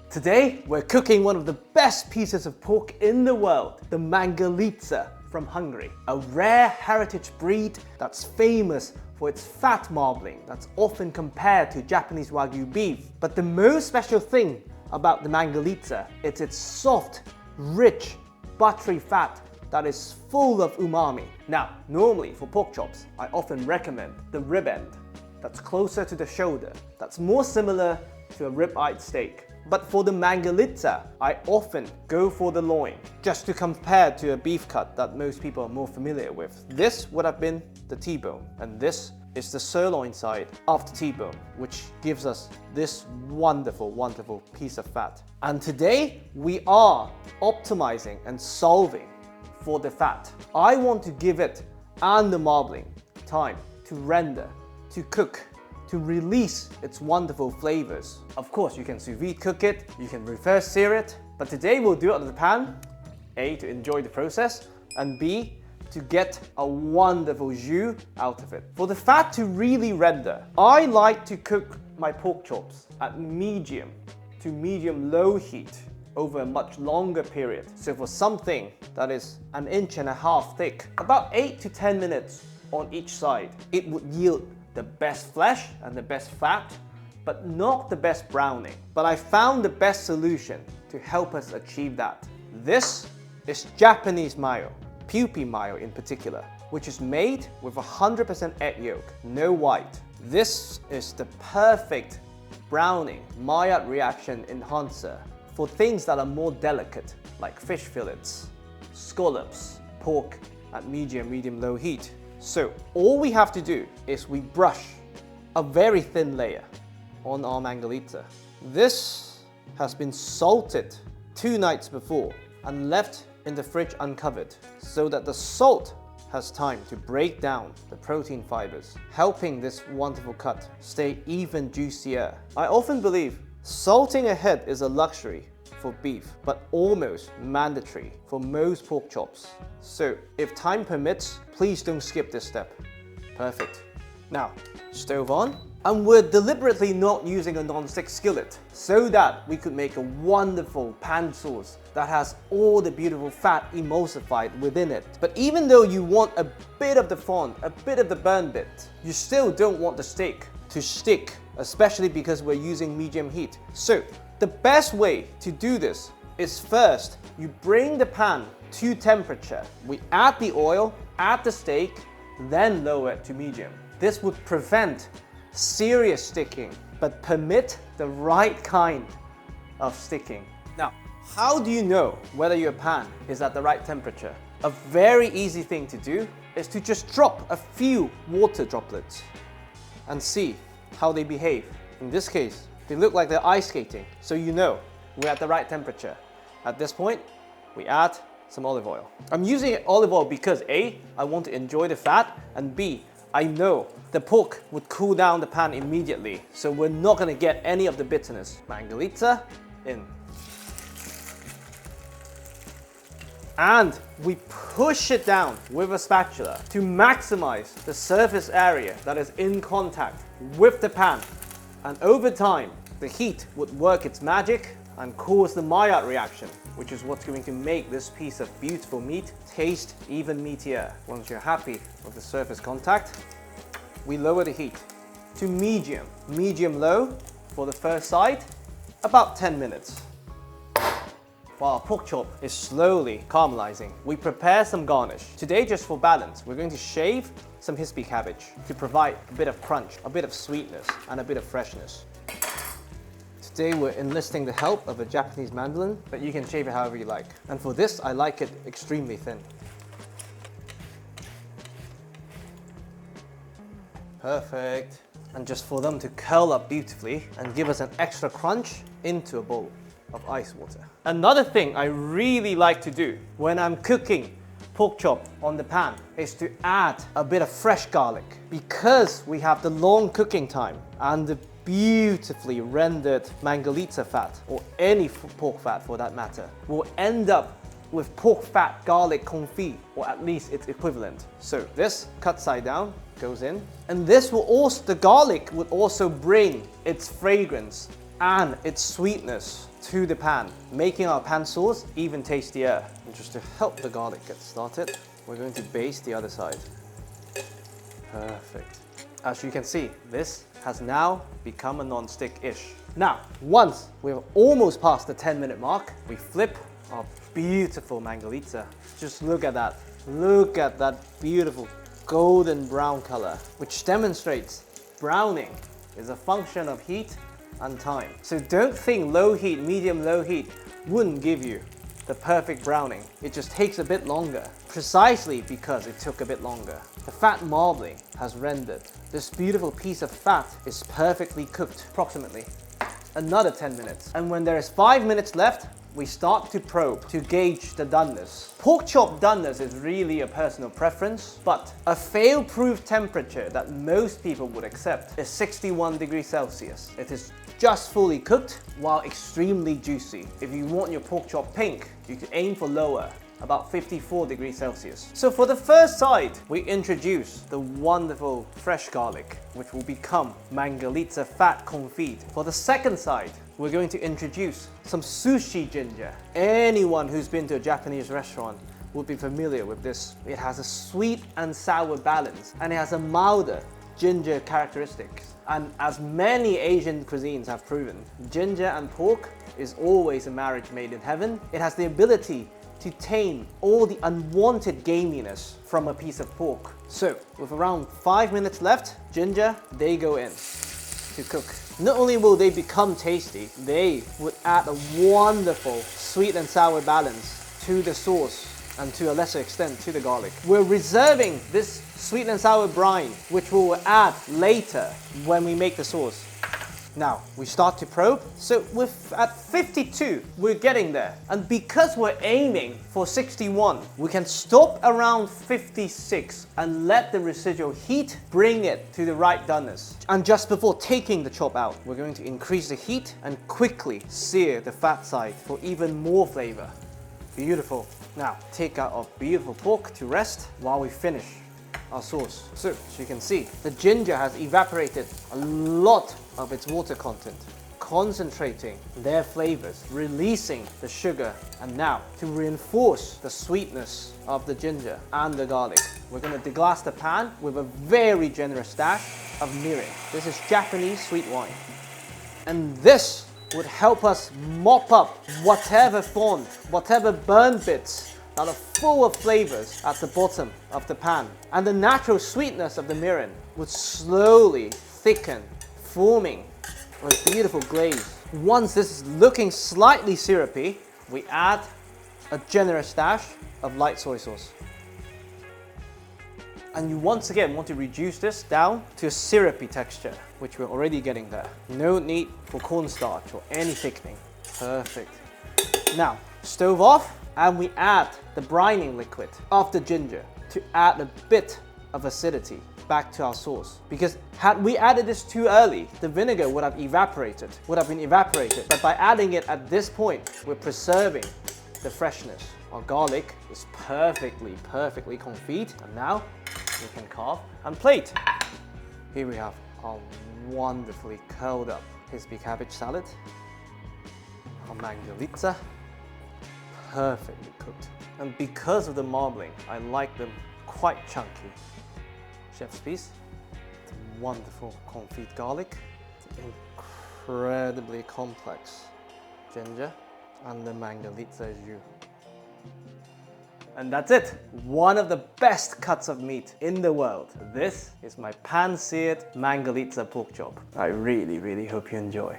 Today, we're cooking one of the best pieces of pork in the world, the Mangalitsa from Hungary, a rare heritage breed that's famous for its fat marbling that's often compared to Japanese wagyu beef. But the most special thing about the Mangalitsa is its soft, rich, buttery fat that is full of umami. Now, normally for pork chops, I often recommend the rib end that's closer to the shoulder, that's more similar to a rib-eyed steak. But for the Mangalitsa, I often go for the loin, just to compare to a beef cut that most people are more familiar with. This would have been the T-bone, and this is the sirloin side of the T-bone, which gives us this wonderful, wonderful piece of fat. And today, we are optimizing and solving for the fat. I want to give it and the marbling time to render, to cook, to release its wonderful flavors. Of course, you can sous vide cook it, you can reverse sear it, but today we'll do it out of the pan, A, to enjoy the process, and B, to get a wonderful jus out of it. For the fat to really render, I like to cook my pork chops at medium to medium-low heat over a much longer period. So for something that is 1.5 inches thick, about 8 to 10 minutes on each side, it would yield the best flesh and the best fat, but not the best browning. But I found the best solution to help us achieve that. This is Japanese mayo, pupi mayo in particular, which is made with 100% egg yolk, no white. This is the perfect browning Maillard reaction enhancer for things that are more delicate, like fish fillets, scallops, pork at medium-low heat. So all we have to do is we brush a very thin layer on our Mangalitsa. This has been salted 2 nights before and left in the fridge uncovered so that the salt has time to break down the protein fibers, helping this wonderful cut stay even juicier. I often believe salting ahead is a luxury for beef, but almost mandatory for most pork chops. So if time permits, please don't skip this step. Perfect. Now, stove on, and we're deliberately not using a non-stick skillet so that we could make a wonderful pan sauce that has all the beautiful fat emulsified within it. But even though you want a bit of the fond, a bit of the burn bit, you still don't want the steak to stick, especially because we're using medium heat. So the best way to do this is first, you bring the pan to temperature. We add the oil, add the steak, then lower it to medium. This would prevent serious sticking, but permit the right kind of sticking. Now, how do you know whether your pan is at the right temperature? A very easy thing to do is to just drop a few water droplets and see how they behave. In this case, they look like they're ice skating, so you know we're at the right temperature. At this point, we add some olive oil. I'm using olive oil because A, I want to enjoy the fat, and B, I know the pork would cool down the pan immediately, so we're not going to get any of the bitterness. Mangalitsa in. And we push it down with a spatula to maximize the surface area that is in contact with the pan. And over time, the heat would work its magic and cause the Maillard reaction, which is what's going to make this piece of beautiful meat taste even meatier. Once you're happy with the surface contact, we lower the heat to medium, medium-low for the first side, about 10 minutes. While our pork chop is slowly caramelizing, we prepare some garnish. Today, just for balance, we're going to shave some hispy cabbage to provide a bit of crunch, a bit of sweetness, and a bit of freshness. Today we're enlisting the help of a Japanese mandolin, but you can shave it however you like. And for this, I like it extremely thin. Perfect. And just for them to curl up beautifully and give us an extra crunch into a bowl of ice water. Another thing I really like to do when I'm cooking pork chop on the pan is to add a bit of fresh garlic. Because we have the long cooking time and the beautifully rendered Mangalitsa fat, or any pork fat for that matter, will end up with pork fat garlic confit, or at least its equivalent. So this cut side down goes in, and this will also, the garlic would also bring its fragrance and its sweetness to the pan, making our pan sauce even tastier. And just to help the garlic get started, we're going to baste the other side. Perfect. As you can see, this has now become a non-stick-ish. Now, once we're almost past the 10-minute mark, we flip our beautiful Mangalitsa. Just look at that. Look at that beautiful golden brown color, which demonstrates browning is a function of heat and time. So don't think low heat, medium low heat wouldn't give you the perfect browning. It just takes a bit longer, precisely because it took a bit longer. The fat marbling has rendered. This beautiful piece of fat is perfectly cooked, approximately another 10 minutes. And when there is 5 minutes left, we start to probe to gauge the doneness. Pork chop doneness is really a personal preference, but a fail-proof temperature that most people would accept is 61 degrees Celsius. It is just fully cooked while extremely juicy. If you want your pork chop pink, you could aim for lower, about 54 degrees Celsius. So for the first side, we introduce the wonderful fresh garlic, which will become Mangalitsa fat confit. For the second side, we're going to introduce some sushi ginger. Anyone who's been to a Japanese restaurant would be familiar with this. It has a sweet and sour balance, and it has a milder ginger characteristics. And as many Asian cuisines have proven, ginger and pork is always a marriage made in heaven. It has the ability to tame all the unwanted gaminess from a piece of pork. So, with around 5 minutes left, ginger, they go in to cook. Not only will they become tasty, they would add a wonderful sweet and sour balance to the sauce and to a lesser extent to the garlic. We're reserving this sweet and sour brine, which we'll add later when we make the sauce. Now, we start to probe. So at 52, we're getting there. And because we're aiming for 61, we can stop around 56 and let the residual heat bring it to the right doneness. And just before taking the chop out, we're going to increase the heat and quickly sear the fat side for even more flavor. Beautiful. Now, take out our beautiful pork to rest while we finish our sauce. So, as you can see, the ginger has evaporated a lot of its water content, concentrating their flavors, releasing the sugar. And now, to reinforce the sweetness of the ginger and the garlic, we're going to deglass the pan with a very generous dash of mirin. This is Japanese sweet wine. And this would help us mop up whatever fond, whatever burn bits that are full of flavors at the bottom of the pan. And the natural sweetness of the mirin would slowly thicken, forming a beautiful glaze. Once this is looking slightly syrupy, we add a generous dash of light soy sauce. And you once again want to reduce this down to a syrupy texture, which we're already getting there. No need for cornstarch or any thickening. Perfect. Now, stove off, and we add the brining liquid of the ginger to add a bit of acidity back to our sauce. Because had we added this too early, the vinegar would have been evaporated. But by adding it at this point, we're preserving the freshness. Our garlic is perfectly confit. And now we can carve and plate. Here we have our wonderfully curled up crispy cabbage salad, our Mangalitsa, perfectly cooked. And because of the marbling, I like them quite chunky. Chef's piece, the wonderful confit garlic, the incredibly complex ginger, and the Mangalitsa jus. And that's it. One of the best cuts of meat in the world. This is my pan-seared Mangalitsa pork chop. I really hope you enjoy.